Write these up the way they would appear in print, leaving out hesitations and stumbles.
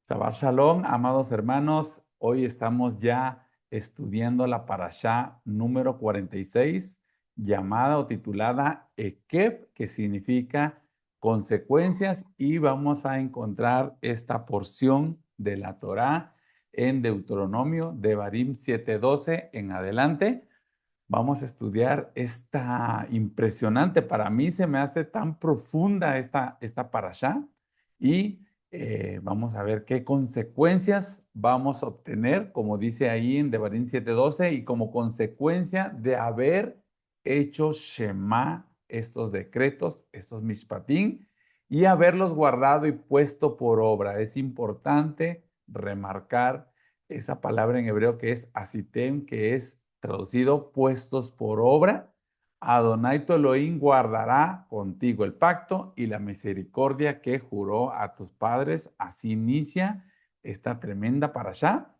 Shabbat Shalom, amados hermanos. Hoy estamos ya estudiando la parashá número 46, llamada o titulada Ekeb, que significa consecuencias, y vamos a encontrar esta porción de la Torá en Deuteronomio, Devarim 7:12 en adelante. Vamos a estudiar esta impresionante, para mí se me hace tan profunda esta parashá, y vamos a ver qué consecuencias vamos a obtener, como dice ahí en Devarim 7:12, y como consecuencia de haber hecho Shema, estos decretos, estos mishpatim, y haberlos guardado y puesto por obra. Es importante remarcar esa palabra en hebreo que es asitem, que es traducido puestos por obra. Adonai tu Elohim guardará contigo el pacto y la misericordia que juró a tus padres. Así inicia esta tremenda parashá.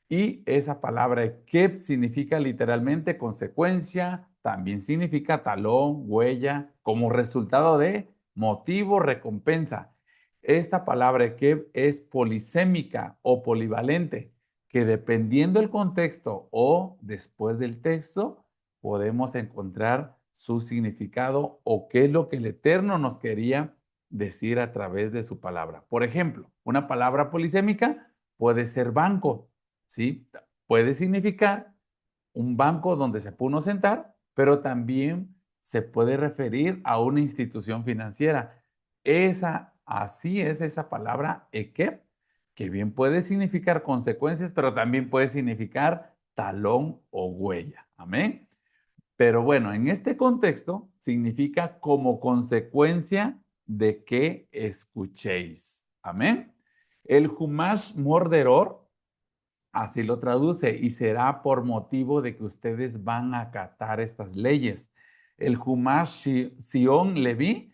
Y esa palabra keb significa literalmente consecuencia, también significa talón, huella, como resultado de motivo, recompensa. Esta palabra keb es polisémica o polivalente, que dependiendo del contexto o después del texto, podemos encontrar su significado o qué es lo que el Eterno nos quería decir a través de su palabra. Por ejemplo, una palabra polisémica puede ser banco, ¿sí? Puede significar un banco donde se puede uno sentar, pero también se puede referir a una institución financiera. Así es esa palabra ekeb, que bien puede significar consecuencias, pero también puede significar talón o huella. Amén. Pero bueno, en este contexto significa como consecuencia de que escuchéis. Amén. El Humash Morderor así lo traduce, y será por motivo de que ustedes van a acatar estas leyes. El Humash Sion Leví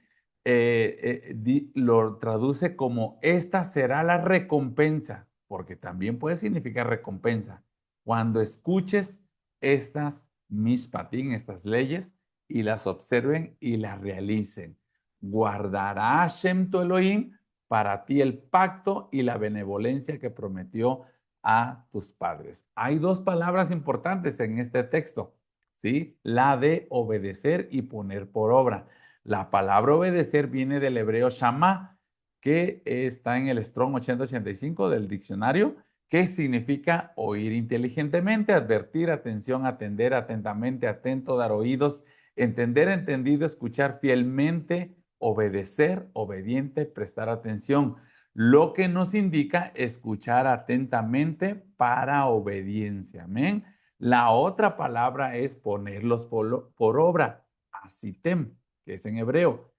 lo traduce como esta será la recompensa, porque también puede significar recompensa. Cuando escuches estas mishpatim, estas leyes, y las observen y las realicen. Guardará Hashem tu Elohim para ti el pacto y la benevolencia que prometió a tus padres. Hay dos palabras importantes en este texto, ¿sí? La de obedecer y poner por obra. La palabra obedecer viene del hebreo shama, que está en el Strong 8085 del diccionario, que significa oír inteligentemente, advertir, atención, atender, atentamente, atento, dar oídos, entender, entendido, escuchar fielmente, obedecer, obediente, prestar atención, lo que nos indica escuchar atentamente para obediencia. Amén. La otra palabra es ponerlos por obra, asitem, que es en hebreo.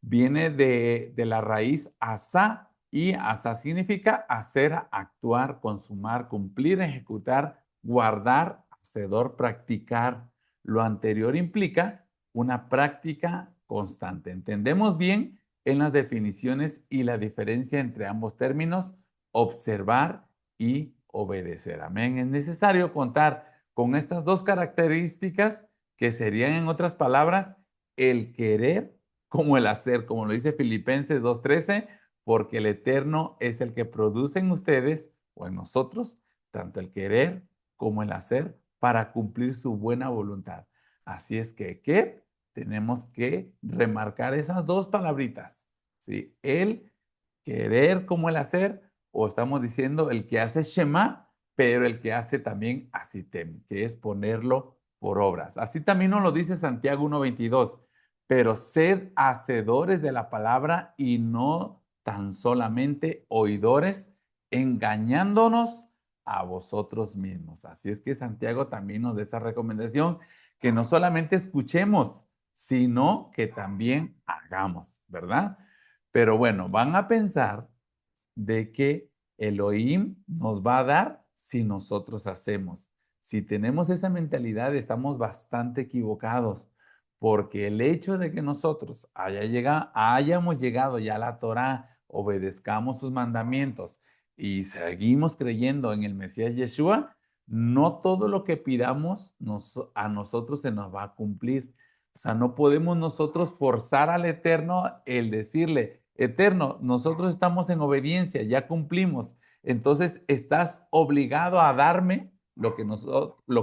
Viene de la raíz asá, y asá significa hacer, actuar, consumar, cumplir, ejecutar, guardar, hacedor, practicar. Lo anterior implica una práctica constante. ¿Entendemos bien en las definiciones y la diferencia entre ambos términos, observar y obedecer? Amén. Es necesario contar con estas dos características, que serían, en otras palabras, el querer como el hacer, como lo dice Filipenses 2:13, porque el Eterno es el que produce en ustedes o en nosotros tanto el querer como el hacer para cumplir su buena voluntad. Así es que tenemos que remarcar esas dos palabritas, ¿sí? El querer como el hacer, o estamos diciendo el que hace Shema, pero el que hace también Asitem, que es ponerlo por obras. Así también nos lo dice Santiago 1:22, pero sed hacedores de la palabra y no tan solamente oidores, engañándonos a vosotros mismos. Así es que Santiago también nos da esa recomendación, que no solamente escuchemos, sino que también hagamos, ¿verdad? Pero bueno, van a pensar de que Elohim nos va a dar si nosotros hacemos. Si tenemos esa mentalidad, estamos bastante equivocados, porque el hecho de que nosotros hayamos llegado ya a la Torá, obedezcamos sus mandamientos y seguimos creyendo en el Mesías Yeshua, no todo lo que pidamos a nosotros se nos va a cumplir. O sea, no podemos nosotros forzar al Eterno el decirle, Eterno, nosotros estamos en obediencia, ya cumplimos. Entonces, ¿estás obligado a darme lo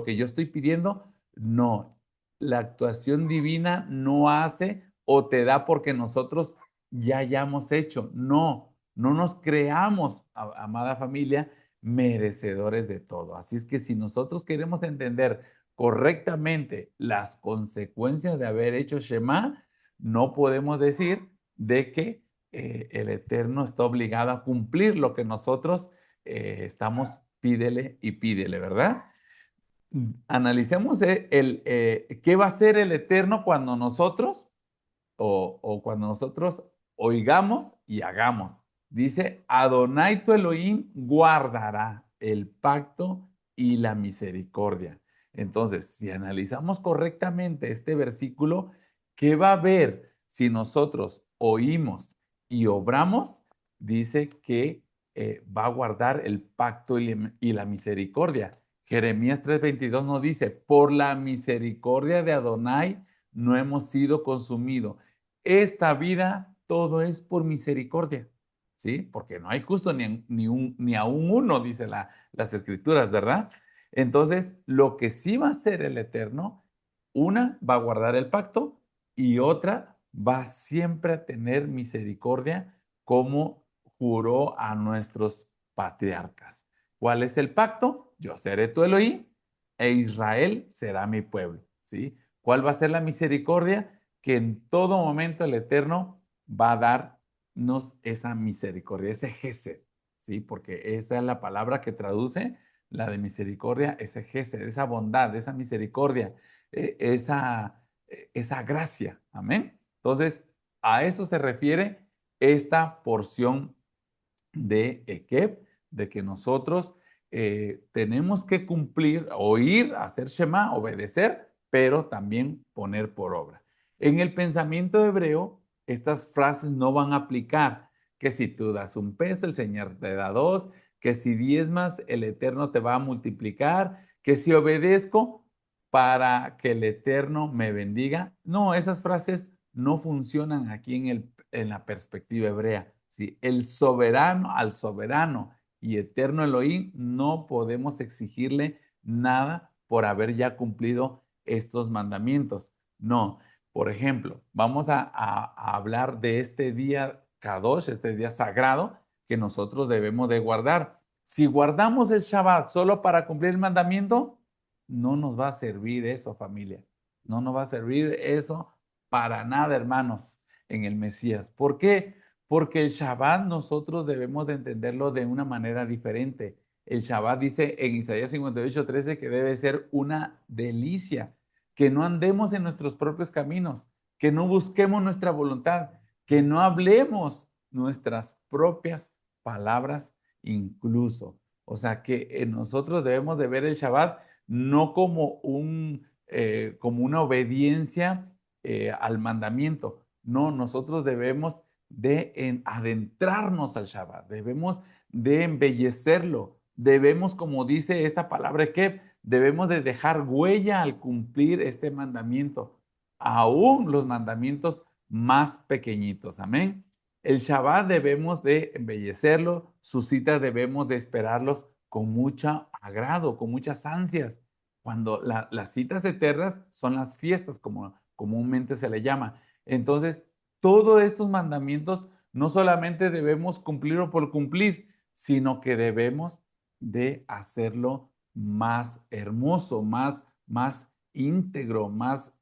que yo estoy pidiendo? No, la actuación divina no hace o te da porque nosotros ya hayamos hecho. No, no nos creamos, amada familia, merecedores de todo. Así es que si nosotros queremos entender correctamente las consecuencias de haber hecho Shema, no podemos decir de que el Eterno está obligado a cumplir lo que nosotros estamos, pídele y pídele, ¿verdad? Analicemos qué va a hacer el Eterno cuando nosotros o cuando nosotros oigamos y hagamos. Dice, Adonai tu Elohim guardará el pacto y la misericordia. Entonces, si analizamos correctamente este versículo, ¿qué va a haber si nosotros oímos y obramos? Dice que va a guardar el pacto y la misericordia. Jeremías 3:22 nos dice, por la misericordia de Adonai no hemos sido consumidos. Esta vida todo es por misericordia, ¿sí? Porque no hay justo ni aún uno, dice las escrituras, ¿verdad? Entonces, lo que sí va a hacer el Eterno, una va a guardar el pacto y otra va siempre a tener misericordia como juró a nuestros patriarcas. ¿Cuál es el pacto? Yo seré tu Elohim e Israel será mi pueblo, ¿sí? ¿Cuál va a ser la misericordia? Que en todo momento el Eterno va a darnos esa misericordia, ese gesed, ¿sí? Porque esa es la palabra que traduce la de misericordia, ese gesed, esa bondad, esa misericordia, esa gracia, amén. Entonces, a eso se refiere esta porción de Ekeb, de que nosotros tenemos que cumplir, oír, hacer Shema, obedecer, pero también poner por obra. En el pensamiento hebreo, estas frases no van a aplicar, que si tú das un peso, el Señor te da dos, que si diezmas, el Eterno te va a multiplicar, que si obedezco para que el Eterno me bendiga. No, esas frases no funcionan aquí en la perspectiva hebrea. ¿Sí? El soberano al soberano y eterno Elohim no podemos exigirle nada por haber ya cumplido estos mandamientos. No, por ejemplo, vamos a hablar de este día Kadosh, este día sagrado que nosotros debemos de guardar. Si guardamos el Shabbat solo para cumplir el mandamiento, no nos va a servir eso, familia. No nos va a servir eso para nada, hermanos, en el Mesías. ¿Por qué? Porque el Shabbat nosotros debemos de entenderlo de una manera diferente. El Shabbat dice en Isaías 58:13 que debe ser una delicia, que no andemos en nuestros propios caminos, que no busquemos nuestra voluntad, que no hablemos nuestras propias palabras incluso. O sea que nosotros debemos de ver el Shabbat no como como una obediencia al mandamiento. No, nosotros debemos de adentrarnos al Shabbat, debemos de embellecerlo, debemos, como dice esta palabra que debemos de dejar huella al cumplir este mandamiento, aún los mandamientos más pequeñitos, amén. El Shabbat debemos de embellecerlo, sus citas debemos de esperarlos con mucho agrado, con muchas ansias. Cuando las citas eternas son las fiestas, como comúnmente se le llama. Entonces, todos estos mandamientos no solamente debemos cumplirlo por cumplir, sino que debemos de hacerlo más hermoso, más íntegro, más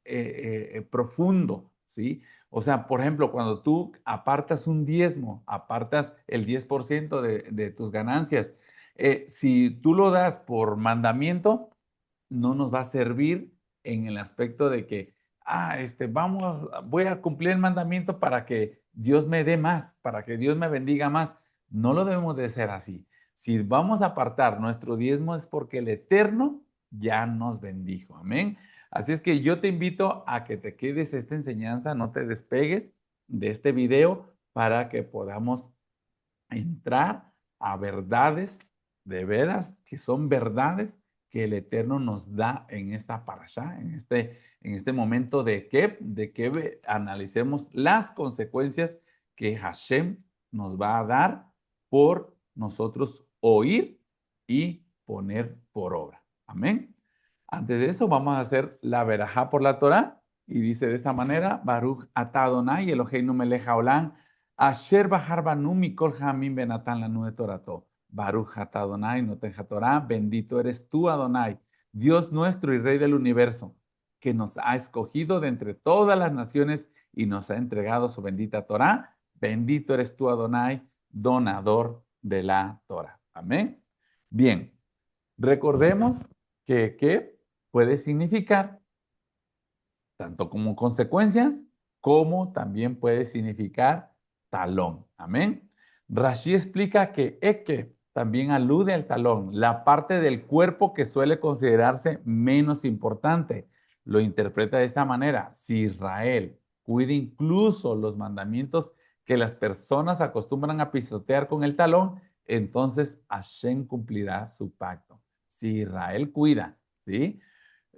profundo, ¿sí? O sea, por ejemplo, cuando tú apartas un diezmo, apartas el 10% de tus ganancias, si tú lo das por mandamiento, no nos va a servir en el aspecto de que, voy a cumplir el mandamiento para que Dios me dé más, para que Dios me bendiga más. No lo debemos de ser así. Si vamos a apartar nuestro diezmo es porque el Eterno ya nos bendijo. Amén. Así es que yo te invito a que te quedes esta enseñanza, no te despegues de este video para que podamos entrar a verdades de veras que son verdades que el Eterno nos da en esta parashá, en este momento de que analicemos las consecuencias que Hashem nos va a dar por nosotros oír y poner por obra. Amén. Antes de eso, vamos a hacer la verajá por la Torah. Y dice de esta manera, Baruch atah Adonai Eloheinu melech haolam, asher bahar banu mikol hamim benatan lanu et torato. Baruch atah Adonai noten haTorah, bendito eres tú, Adonai, Dios nuestro y Rey del universo, que nos ha escogido de entre todas las naciones y nos ha entregado su bendita Torah. Bendito eres tú, Adonai, donador de la Torah. Amén. Bien, recordemos que puede significar tanto como consecuencias, como también puede significar talón. Amén. Rashi explica que Eke también alude al talón, la parte del cuerpo que suele considerarse menos importante. Lo interpreta de esta manera: si Israel cuida incluso los mandamientos que las personas acostumbran a pisotear con el talón, entonces Hashem cumplirá su pacto. Si Israel cuida, ¿sí?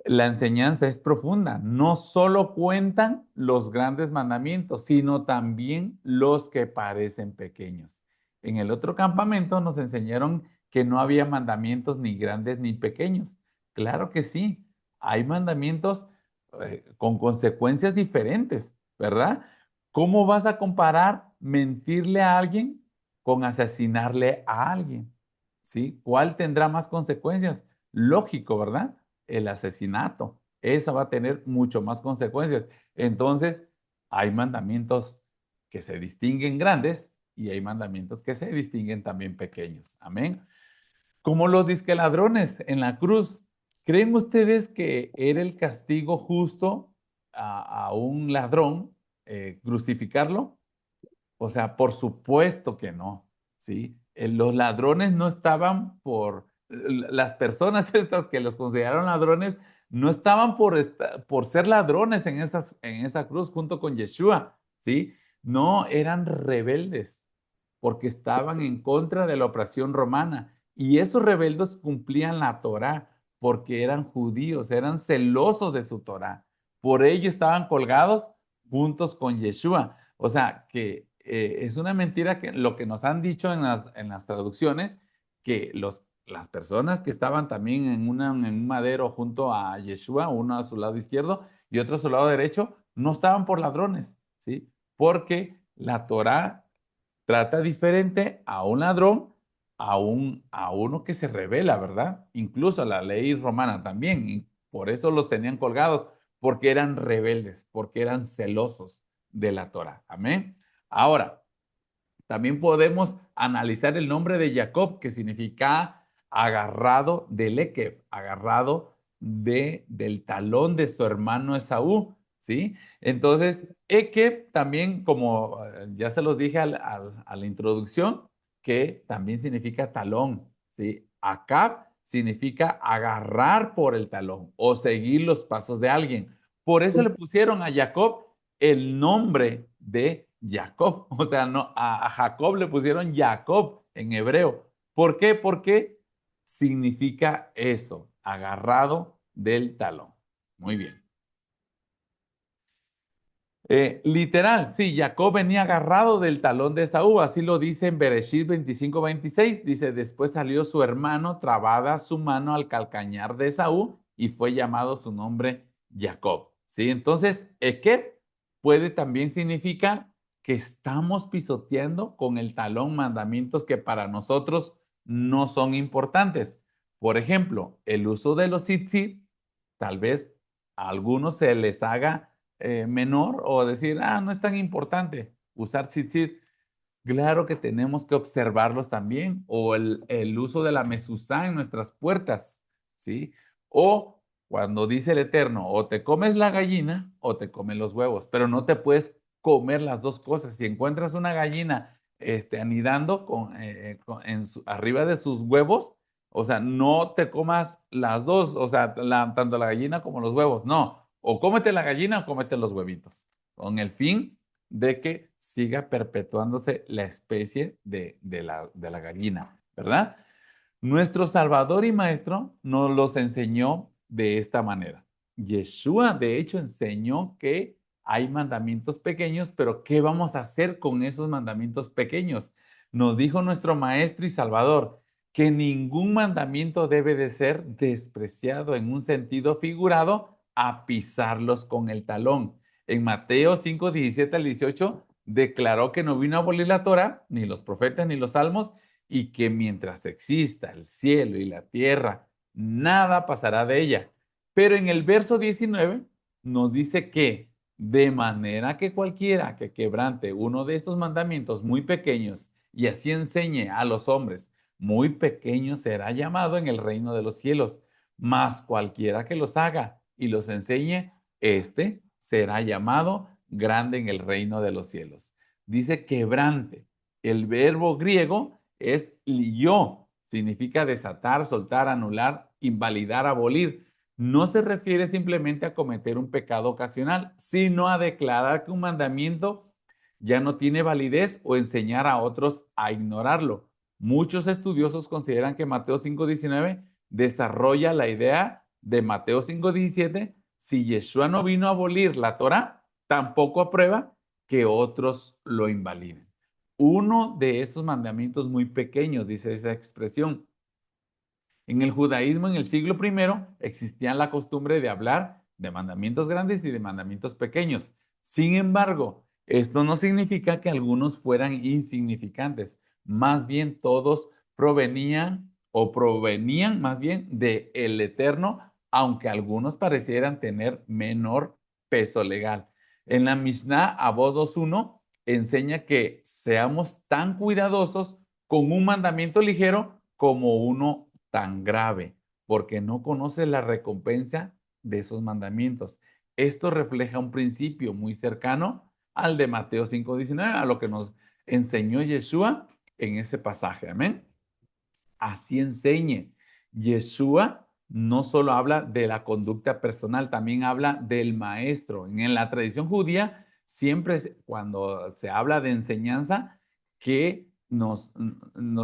La enseñanza es profunda. No solo cuentan los grandes mandamientos, sino también los que parecen pequeños. En el otro campamento nos enseñaron que no había mandamientos ni grandes ni pequeños. Claro que sí, hay mandamientos con consecuencias diferentes, ¿verdad? ¿Cómo vas a comparar mentirle a alguien con asesinarle a alguien? ¿Sí? ¿Cuál tendrá más consecuencias? Lógico, ¿verdad? El asesinato. Eso va a tener mucho más consecuencias. Entonces, hay mandamientos que se distinguen grandes y hay mandamientos que se distinguen también pequeños. Amén. Como los disque ladrones en la cruz. ¿Creen ustedes que era el castigo justo a un ladrón crucificarlo? O sea, por supuesto que no, ¿sí? Los ladrones no estaban las personas estas que los consideraron ladrones, no estaban por ser ladrones en esa cruz junto con Yeshua, ¿sí? No, eran rebeldes porque estaban en contra de la opresión romana. Y esos rebeldes cumplían la Torá porque eran judíos, eran celosos de su Torá. Por ello estaban colgados juntos con Yeshua. O sea, que es una mentira que lo que nos han dicho en las traducciones, que las personas que estaban también en un madero junto a Yeshua, uno a su lado izquierdo y otro a su lado derecho, no estaban por ladrones, ¿sí? Porque la Torá trata diferente a un ladrón, a uno que se revela, ¿verdad? Incluso la ley romana también, y por eso los tenían colgados, porque eran rebeldes, porque eran celosos de la Torá. Amén. Ahora, también podemos analizar el nombre de Jacob, que significa agarrado del Ekeb, agarrado del talón de su hermano Esaú, ¿sí? Entonces, Ekeb también, como ya se los dije a la introducción, que también significa talón, ¿sí? Acab significa agarrar por el talón o seguir los pasos de alguien. Por eso le pusieron a Jacob el nombre de Jacob. O sea, no, a Jacob le pusieron Jacob en hebreo. ¿Por qué? Porque significa eso, agarrado del talón. Muy bien. Literal, sí, Jacob venía agarrado del talón de Esaú, así lo dice en Bereshit 25:26. Dice: después salió su hermano, trabada su mano al calcañar de Esaú, y fue llamado su nombre Jacob. ¿Sí? Entonces, Ekeb puede también significar que estamos pisoteando con el talón mandamientos que para nosotros no son importantes. Por ejemplo, el uso de los tzitzit, tal vez a algunos se les haga menor o decir, no es tan importante usar tzitzit. Claro que tenemos que observarlos también, o el uso de la mezuzá en nuestras puertas, ¿sí? O cuando dice el Eterno, o te comes la gallina o te comes los huevos, pero no te puedes comer las dos cosas. Si encuentras una gallina anidando arriba de sus huevos, o sea, no te comas las dos, o sea, tanto la gallina como los huevos, no. O cómete la gallina o cómete los huevitos, con el fin de que siga perpetuándose la especie de la gallina, ¿verdad? Nuestro Salvador y Maestro nos los enseñó de esta manera. Yeshua, de hecho, enseñó que hay mandamientos pequeños, pero ¿qué vamos a hacer con esos mandamientos pequeños? Nos dijo nuestro Maestro y Salvador que ningún mandamiento debe de ser despreciado en un sentido figurado a pisarlos con el talón. En Mateo 5, 17 al 18 declaró que no vino a abolir la Torá, ni los profetas, ni los salmos, y que mientras exista el cielo y la tierra, nada pasará de ella. Pero en el verso 19 nos dice que de manera que cualquiera que quebrante uno de esos mandamientos muy pequeños y así enseñe a los hombres, muy pequeño será llamado en el reino de los cielos, mas cualquiera que los haga y los enseñe, éste será llamado grande en el reino de los cielos. Dice quebrante. El verbo griego es lió, significa desatar, soltar, anular, invalidar, abolir. No se refiere simplemente a cometer un pecado ocasional, sino a declarar que un mandamiento ya no tiene validez o enseñar a otros a ignorarlo. Muchos estudiosos consideran que Mateo 5:19 desarrolla la idea de Mateo 5:17. Si Yeshua no vino a abolir la Torá, tampoco aprueba que otros lo invaliden. Uno de esos mandamientos muy pequeños, dice esa expresión. En el judaísmo, en el siglo I, existía la costumbre de hablar de mandamientos grandes y de mandamientos pequeños. Sin embargo, esto no significa que algunos fueran insignificantes. Más bien, todos provenían más bien de el Eterno, aunque algunos parecieran tener menor peso legal. En la Mishnah Abod 2.1 enseña que seamos tan cuidadosos con un mandamiento ligero como uno tan grave, porque no conoce la recompensa de esos mandamientos. Esto refleja un principio muy cercano al de Mateo 5:19, a lo que nos enseñó Yeshua en ese pasaje. Amén. Así enseñe. Yeshua no solo habla de la conducta personal, también habla del maestro. En la tradición judía, siempre cuando se habla de enseñanza, que nos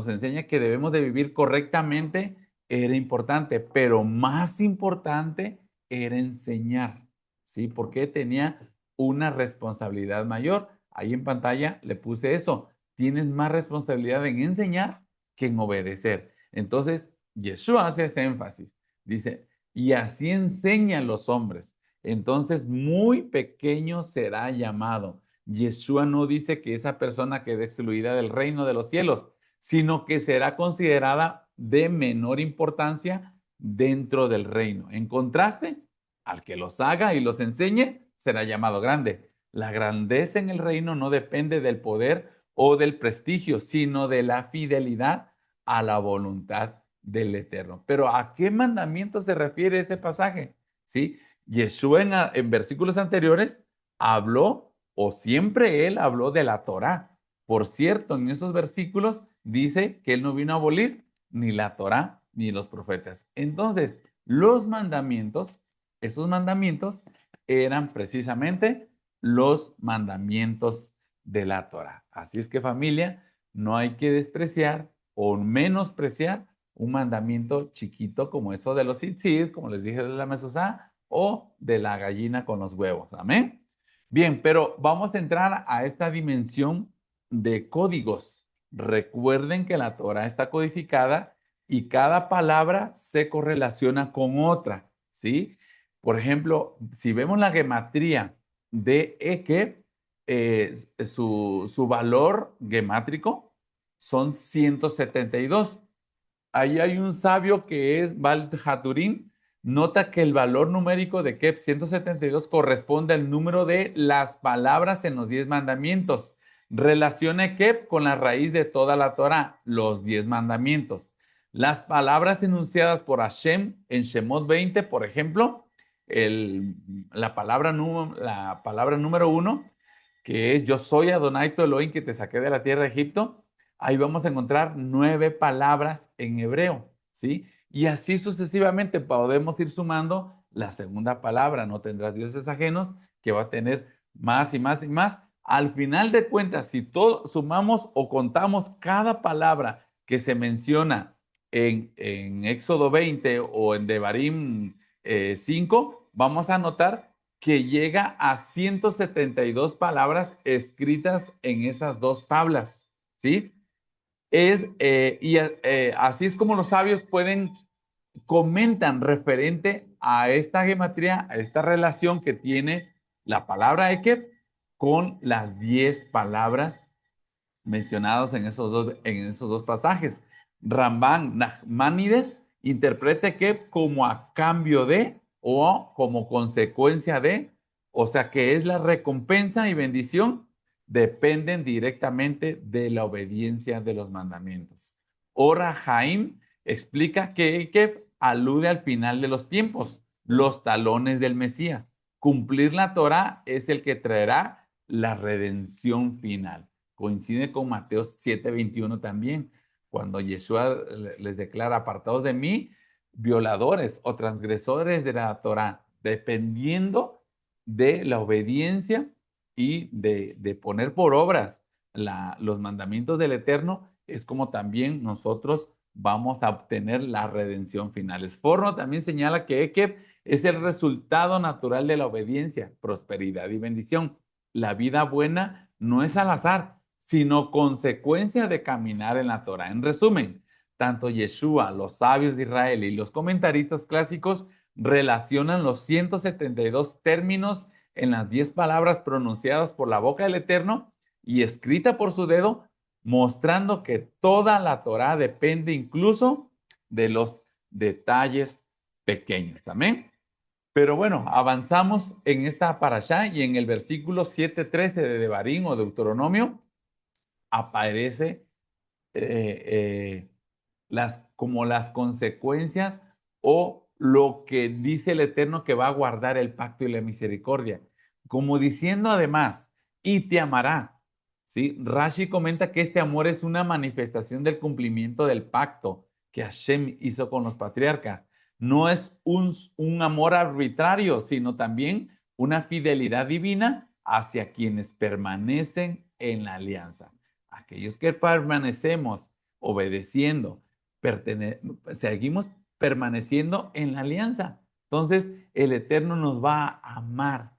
enseña que debemos de vivir correctamente, era importante, pero más importante era enseñar, ¿sí? Porque tenía una responsabilidad mayor. Ahí en pantalla le puse eso. Tienes más responsabilidad en enseñar que en obedecer. Entonces, Yeshua hace ese énfasis. Dice, y así enseñan los hombres. Entonces, muy pequeño será llamado. Yeshua no dice que esa persona quede excluida del reino de los cielos, sino que será considerada de menor importancia dentro del reino. En contraste, al que los haga y los enseñe, será llamado grande. La grandeza en el reino no depende del poder o del prestigio, sino de la fidelidad a la voluntad del Eterno. Pero ¿a qué mandamiento se refiere ese pasaje? ¿Sí? Yeshua en versículos anteriores habló, o siempre él habló de la Torá. Por cierto, en esos versículos dice que él no vino a abolir ni la Torá ni los profetas. Entonces, los mandamientos, esos mandamientos eran precisamente los mandamientos de la Torá. Así es que familia, no hay que despreciar o menospreciar un mandamiento chiquito como eso de los tzitzit, como les dije de la mezuzá, o de la gallina con los huevos. Amén. Bien, pero vamos a entrar a esta dimensión de códigos. Recuerden que la Torah está codificada y cada palabra se correlaciona con otra, ¿sí? Por ejemplo, si vemos la gematría de Eke, su valor gemátrico son 172. Ahí hay un sabio que es Bal Haturín. Nota que el valor numérico de Kep 172 corresponde al número de las palabras en los 10 mandamientos. Relaciona Kep con la raíz de toda la Torah, los 10 mandamientos. Las palabras enunciadas por Hashem en Shemot 20, por ejemplo, la palabra número 1, que es yo soy Adonai tu Elohim que te saqué de la tierra de Egipto. Ahí vamos a encontrar 9 palabras en hebreo, ¿sí? Y así sucesivamente podemos ir sumando la segunda palabra, no tendrás dioses ajenos, que va a tener más y más y más. Al final de cuentas, si todo sumamos o contamos cada palabra que se menciona en Éxodo 20 o en Devarim 5, vamos a notar que llega a 172 palabras escritas en esas dos tablas, ¿sí? Así es como los sabios comentan referente a esta gematría, a esta relación que tiene la palabra Ekeb con las 10 palabras mencionadas en esos dos pasajes. Ramban Nachmanides interpreta Ekeb como a cambio de o como consecuencia de, o sea que es la recompensa y bendición, dependen directamente de la obediencia de los mandamientos. Ora Haim explica que Ekeb alude al final de los tiempos, los talones del Mesías. Cumplir la Torah es el que traerá la redención final. Coincide con Mateo 7:21 también, cuando Yeshua les declara: apartados de mí, violadores o transgresores de la Torah, dependiendo de la obediencia y de poner por obras los mandamientos del Eterno, es como también nosotros vamos a obtener la redención final. Esforno también señala que Ekeb es el resultado natural de la obediencia, prosperidad y bendición. La vida buena no es al azar, sino consecuencia de caminar en la Torah. En resumen, tanto Yeshua, los sabios de Israel y los comentaristas clásicos relacionan los 172 términos en las 10 palabras pronunciadas por la boca del Eterno y escrita por su dedo, mostrando que toda la Torah depende incluso de los detalles pequeños. Amén. Pero bueno, avanzamos en esta parashá y en el versículo 7:13 de Devarim o Deuteronomio aparece como las consecuencias o lo que dice el Eterno que va a guardar el pacto y la misericordia. Como diciendo además, y te amará. ¿Sí? Rashi comenta que este amor es una manifestación del cumplimiento del pacto que Hashem hizo con los patriarcas. No es un amor arbitrario, sino también una fidelidad divina hacia quienes permanecen en la alianza. Aquellos que permanecemos obedeciendo, seguimos permaneciendo en la alianza. Entonces, el Eterno nos va a amar.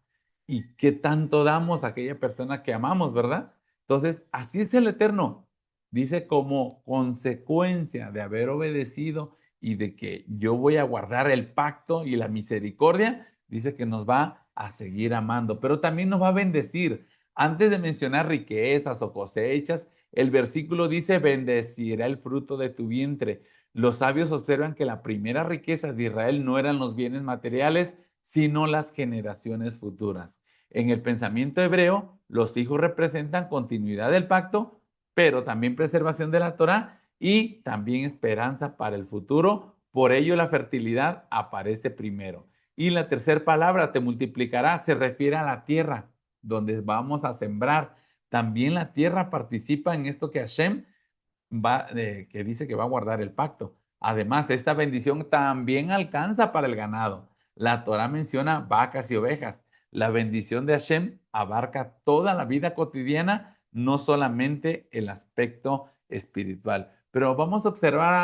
¿Y qué tanto damos a aquella persona que amamos, verdad? Entonces, así es el Eterno. Dice como consecuencia de haber obedecido y de que yo voy a guardar el pacto y la misericordia, dice que nos va a seguir amando, pero también nos va a bendecir. Antes de mencionar riquezas o cosechas, el versículo dice: bendecirá el fruto de tu vientre. Los sabios observan que la primera riqueza de Israel no eran los bienes materiales, sino las generaciones futuras. En el pensamiento hebreo, los hijos representan continuidad del pacto, pero también preservación de la Torá y también esperanza para el futuro. Por ello, la fertilidad aparece primero. Y la tercera palabra, te multiplicará, se refiere a la tierra donde vamos a sembrar. También la tierra participa en esto que Hashem que dice que va a guardar el pacto. Además, esta bendición también alcanza para el ganado. La Torah menciona vacas y ovejas. La bendición de Hashem abarca toda la vida cotidiana, no solamente el aspecto espiritual. Pero vamos a observar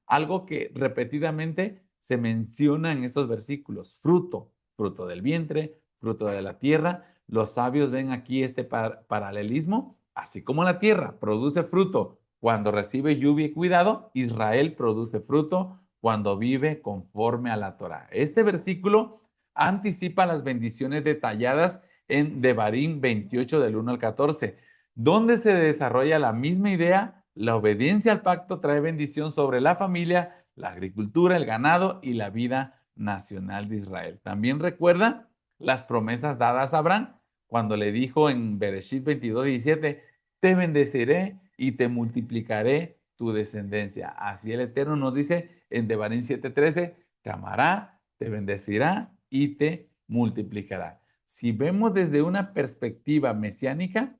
algo que repetidamente se menciona en estos versículos: fruto, fruto del vientre, fruto de la tierra. Los sabios ven aquí este paralelismo. Así como la tierra produce fruto cuando recibe lluvia y cuidado, Israel produce fruto cuando vive conforme a la Torah. Este versículo anticipa las bendiciones detalladas en Devarim 28 del 1 al 14, donde se desarrolla la misma idea. La obediencia al pacto trae bendición sobre la familia, la agricultura, el ganado y la vida nacional de Israel. También recuerda las promesas dadas a Abraham cuando le dijo en Bereshit 22:17: te bendeciré y te multiplicaré tu descendencia. Así el Eterno nos dice en Devarim 7:13: te amará, te bendecirá y te multiplicará. Si vemos desde una perspectiva mesiánica,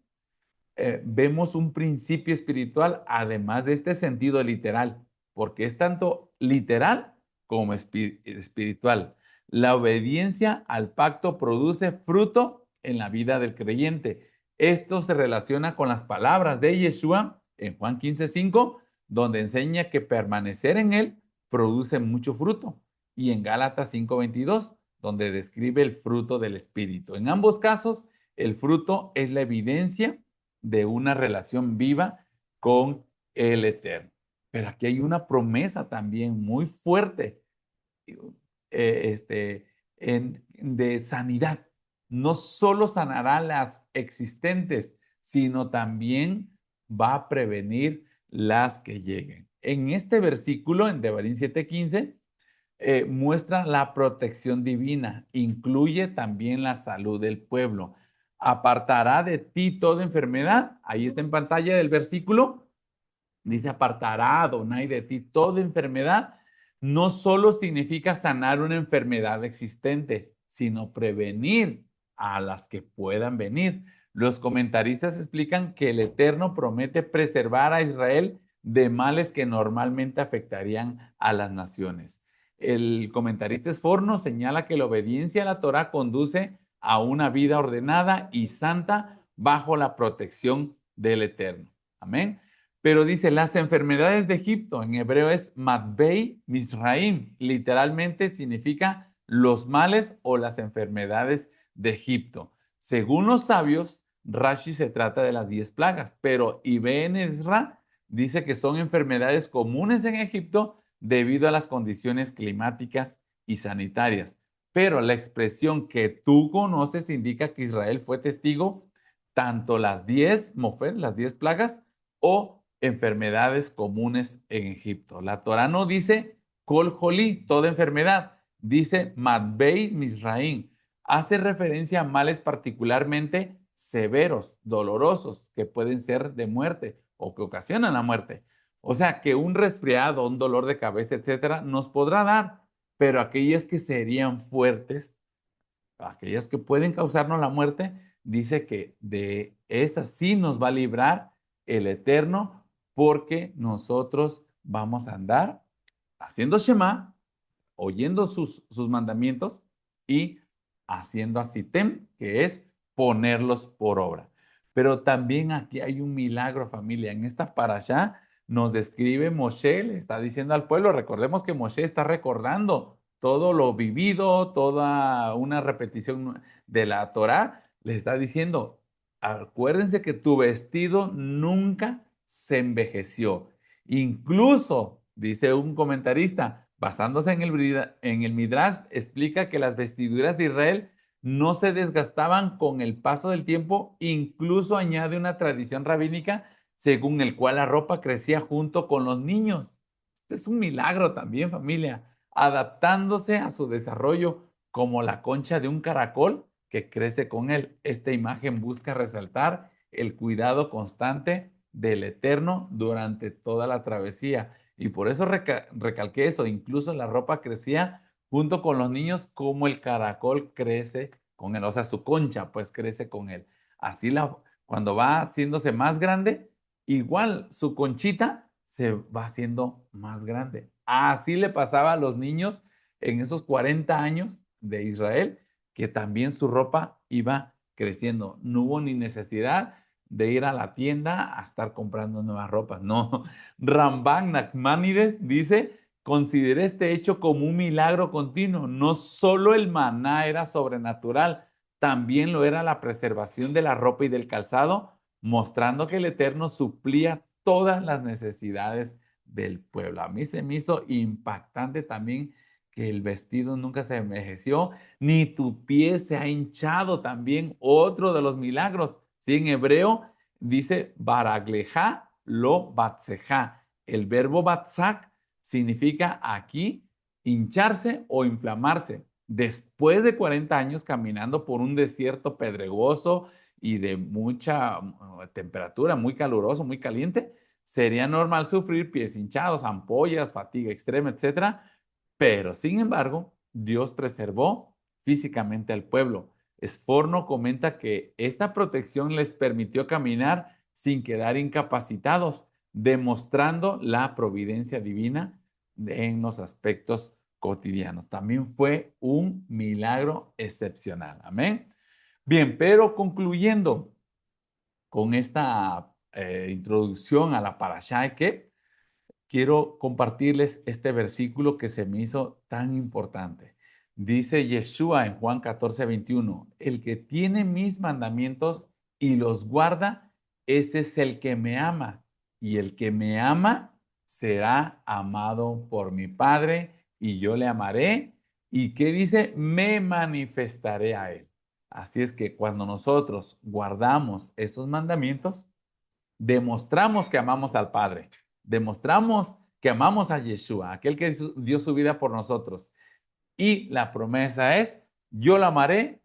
vemos un principio espiritual, además de este sentido literal, porque es tanto literal como espiritual. La obediencia al pacto produce fruto en la vida del creyente. Esto se relaciona con las palabras de Yeshua en Juan 15:5, donde enseña que permanecer en él produce mucho fruto. Y en Gálatas 5:22, donde describe el fruto del Espíritu. En ambos casos, el fruto es la evidencia de una relación viva con el Eterno. Pero aquí hay una promesa también muy fuerte este, de sanidad. No solo sanará las existentes, sino también va a prevenir las que lleguen. En este versículo, en Devarim 7:15, muestra la protección divina, incluye también la salud del pueblo. Apartará de ti toda enfermedad. Ahí está en pantalla del versículo. Dice, apartará Adonai de ti toda enfermedad. No solo significa sanar una enfermedad existente, sino prevenir a las que puedan venir. Los comentaristas explican que el Eterno promete preservar a Israel de males que normalmente afectarían a las naciones. El comentarista Esforno señala que la obediencia a la Torah conduce a una vida ordenada y santa bajo la protección del Eterno. Amén. Pero dice, las enfermedades de Egipto, en hebreo es Matbei Misraim, literalmente significa los males o las enfermedades de Egipto. Según los sabios, Rashi se trata de las 10 plagas, pero Ibn Ezra dice que son enfermedades comunes en Egipto debido a las condiciones climáticas y sanitarias. Pero la expresión que tú conoces indica que Israel fue testigo tanto las 10 mofet, las 10 plagas, o enfermedades comunes en Egipto. La Torah no dice kol jolí, toda enfermedad, dice matbei misraim. Hace referencia a males particularmente severos, dolorosos, que pueden ser de muerte o que ocasionan la muerte. O sea, que un resfriado, un dolor de cabeza, etcétera, nos podrá dar, pero aquellas que serían fuertes, aquellas que pueden causarnos la muerte, dice que de esas sí nos va a librar el Eterno, porque nosotros vamos a andar haciendo Shema, oyendo sus mandamientos y haciendo asitem, que es ponerlos por obra. Pero también aquí hay un milagro, familia. En esta parashá nos describe Moshe, le está diciendo al pueblo, recordemos que Moshe está recordando todo lo vivido, toda una repetición de la Torá, le está diciendo, acuérdense que tu vestido nunca se envejeció. Incluso, dice un comentarista, basándose en el Midrash, explica que las vestiduras de Israel no se desgastaban con el paso del tiempo, incluso añade una tradición rabínica según el cual la ropa crecía junto con los niños. Este es un milagro también, familia, adaptándose a su desarrollo como la concha de un caracol que crece con él. Esta imagen busca resaltar el cuidado constante del Eterno durante toda la travesía. Y por eso recalqué eso, incluso la ropa crecía junto con los niños como el caracol crece con él, o sea, su concha pues crece con él. Así cuando va haciéndose más grande, igual su conchita se va haciendo más grande. Así le pasaba a los niños en esos 40 años de Israel, que también su ropa iba creciendo. No hubo ni necesidad de ir a la tienda a estar comprando nuevas ropas. No, Ramban Nachmanides dice, consideré este hecho como un milagro continuo. No solo el maná era sobrenatural, también lo era la preservación de la ropa y del calzado, mostrando que el Eterno suplía todas las necesidades del pueblo. A mí se me hizo impactante también que el vestido nunca se envejeció, ni tu pie se ha hinchado también, otro de los milagros. ¿Sí? En hebreo dice baragleja lo batseja. El verbo batzak significa aquí hincharse o inflamarse. Después de 40 años caminando por un desierto pedregoso y de mucha temperatura, muy caluroso, muy caliente, sería normal sufrir pies hinchados, ampollas, fatiga extrema, etcétera. Pero, sin embargo, Dios preservó físicamente al pueblo. Esforno comenta que esta protección les permitió caminar sin quedar incapacitados, demostrando la providencia divina en los aspectos cotidianos. También fue un milagro excepcional. Amén. Bien, pero concluyendo con esta introducción a la parashá de Kep, quiero compartirles este versículo que se me hizo tan importante. Dice Yeshua en Juan 14:21, el que tiene mis mandamientos y los guarda, ese es el que me ama. Y el que me ama será amado por mi Padre y yo le amaré. ¿Y qué dice? Me manifestaré a él. Así es que cuando nosotros guardamos esos mandamientos, demostramos que amamos al Padre, demostramos que amamos a Yeshua, aquel que dio su vida por nosotros. Y la promesa es, yo lo amaré,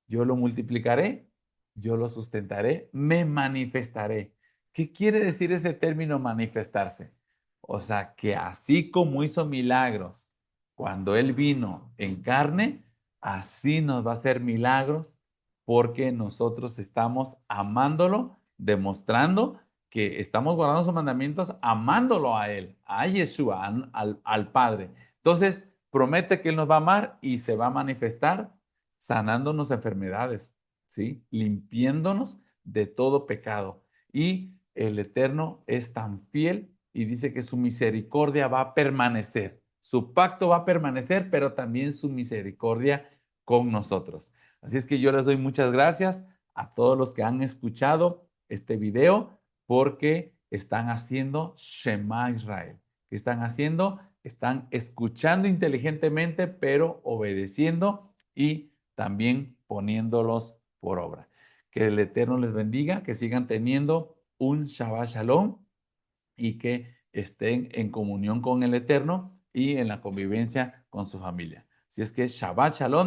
yo lo multiplicaré, yo lo sustentaré, me manifestaré. ¿Qué quiere decir ese término manifestarse? O sea, que así como hizo milagros cuando Él vino en carne, así nos va a hacer milagros porque nosotros estamos amándolo, demostrando que estamos guardando sus mandamientos, amándolo a Él, a Yeshua, al Padre. Entonces, promete que Él nos va a amar y se va a manifestar sanándonos enfermedades, ¿sí? Limpiándonos de todo pecado. Y el Eterno es tan fiel y dice que su misericordia va a permanecer. Su pacto va a permanecer, pero también su misericordia con nosotros. Así es que yo les doy muchas gracias a todos los que han escuchado este video porque están haciendo Shema Israel. ¿Qué están haciendo? Están escuchando inteligentemente, pero obedeciendo y también poniéndolos por obra. Que el Eterno les bendiga, que sigan teniendo un Shabbat Shalom y que estén en comunión con el Eterno y en la convivencia con su familia. Así es que Shabbat Shalom.